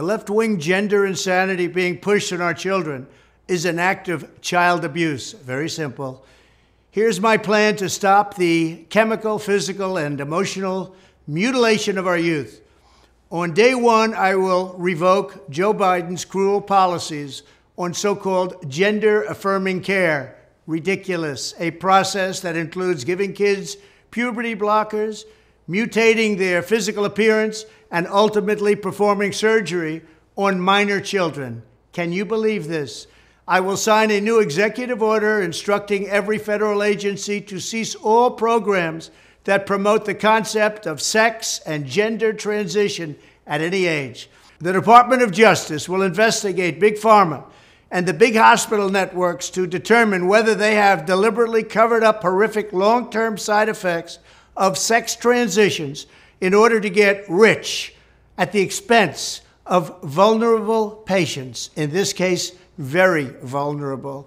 The left-wing gender insanity being pushed on our children is an act of child abuse. Very simple. Here's my plan to stop the chemical, physical, and emotional mutilation of our youth. On day one, I will revoke Joe Biden's cruel policies on so-called gender-affirming care. Ridiculous. A process that includes giving kids puberty blockers, mutating their physical appearance, and ultimately performing surgery on minor children. Can you believe this? I will sign a new executive order instructing every federal agency to cease all programs that promote the concept of sex and gender transition at any age. The Department of Justice will investigate Big Pharma and the big hospital networks to determine whether they have deliberately covered up horrific long-term side effects of sex transitions in order to get rich at the expense of vulnerable patients, in this case, very vulnerable.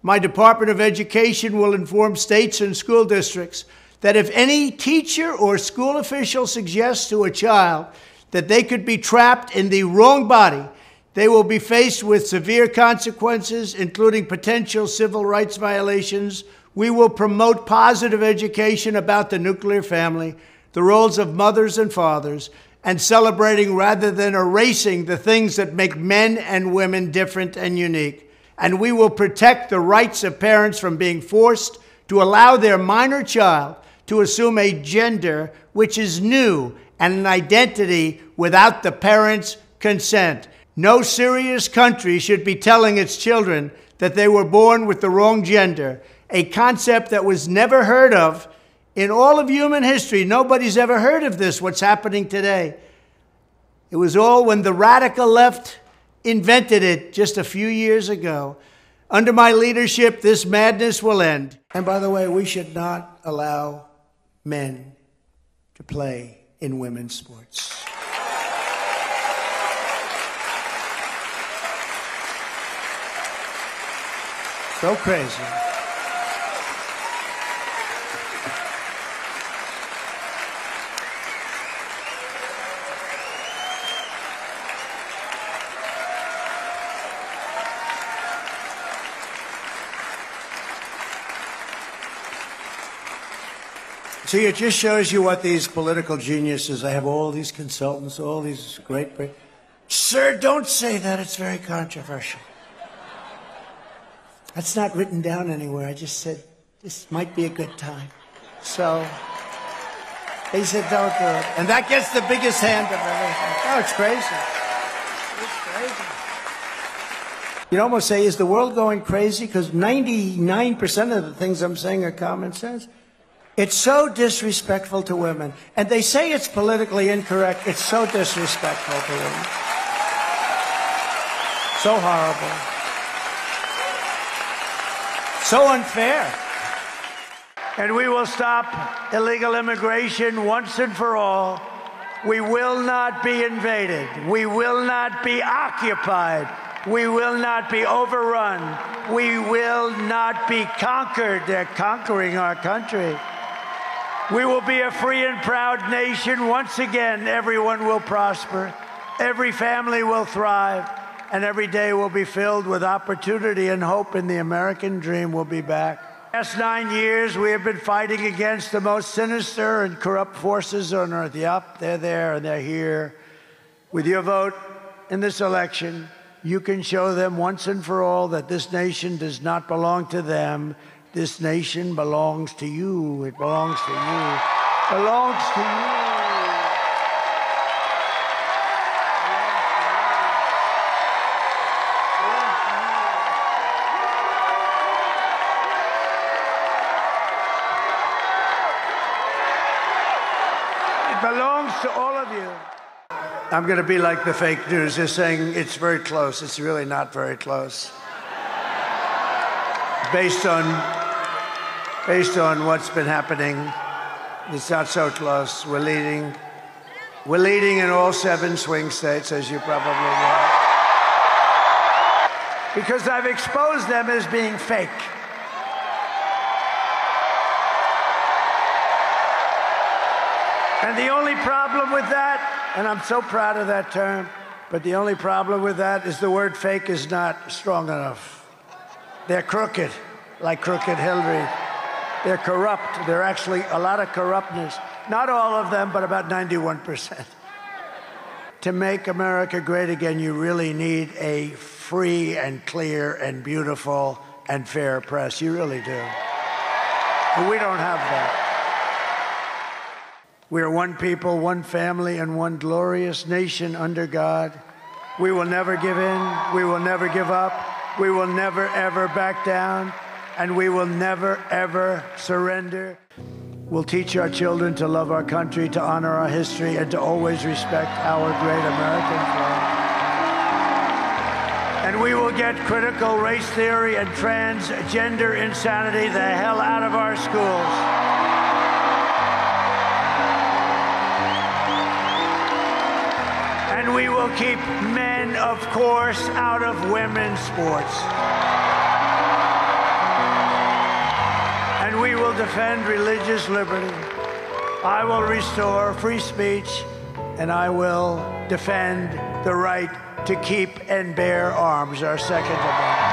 My Department of Education will inform states and school districts that if any teacher or school official suggests to a child that they could be trapped in the wrong body, they will be faced with severe consequences, including potential civil rights violations. We will promote positive education about the nuclear family, the roles of mothers and fathers, and celebrating rather than erasing the things that make men and women different and unique. And we will protect the rights of parents from being forced to allow their minor child to assume a gender which is new and an identity without the parents' consent. No serious country should be telling its children that they were born with the wrong gender, a concept that was never heard of in all of human history. Nobody's ever heard of this, what's happening today. It was all when the radical left invented it just a few years ago. Under my leadership, this madness will end. And by the way, we should not allow men to play in women's sports. So crazy. See, it just shows you what these political geniuses, I have all these consultants, all these great... Sir, don't say that. It's very controversial. That's not written down anywhere. I just said, this might be a good time. So, they said, don't do it. And that gets the biggest hand of everything. Oh, it's crazy. It's crazy. You'd almost say, is the world going crazy? Because 99% of the things I'm saying are common sense. It's so disrespectful to women. And they say it's politically incorrect. It's so disrespectful to women. So horrible. So unfair. And we will stop illegal immigration once and for all. We will not be invaded. We will not be occupied. We will not be overrun. We will not be conquered. They're conquering our country. We will be a free and proud nation. Once again, everyone will prosper. Every family will thrive. And every day will be filled with opportunity and hope, and the American dream will be back. The last 9 years, we have been fighting against the most sinister and corrupt forces on earth. Yep, they're there and they're here. With your vote in this election, you can show them once and for all that this nation does not belong to them. This nation belongs to you. It belongs to you. It belongs to you. Belongs to all of you. I'm going to be like the fake news. They're saying it's very close. It's really not very close. Based on what's been happening, it's not so close. We're leading in all 7 swing states, as you probably know. Because I've exposed them as being fake. And the only problem with that, and I'm so proud of that term, But the only problem with that is the word fake is not strong enough. They're crooked, like crooked Hillary. They're corrupt. There are actually a lot of corruptness. Not all of them, but about 91%. To make America great again, you really need a free and clear and beautiful and fair press. You really do. And we don't have that. We are one people, one family, and one glorious nation under God. We will never give in. We will never give up. We will never, ever back down. And we will never, ever surrender. We'll teach our children to love our country, to honor our history, and to always respect our great American flag. And we will get critical race theory and transgender insanity the hell out of our schools. And we will keep men, of course, out of women's sports. And we will defend religious liberty. I will restore free speech, and I will defend the right to keep and bear arms, our Second Amendment.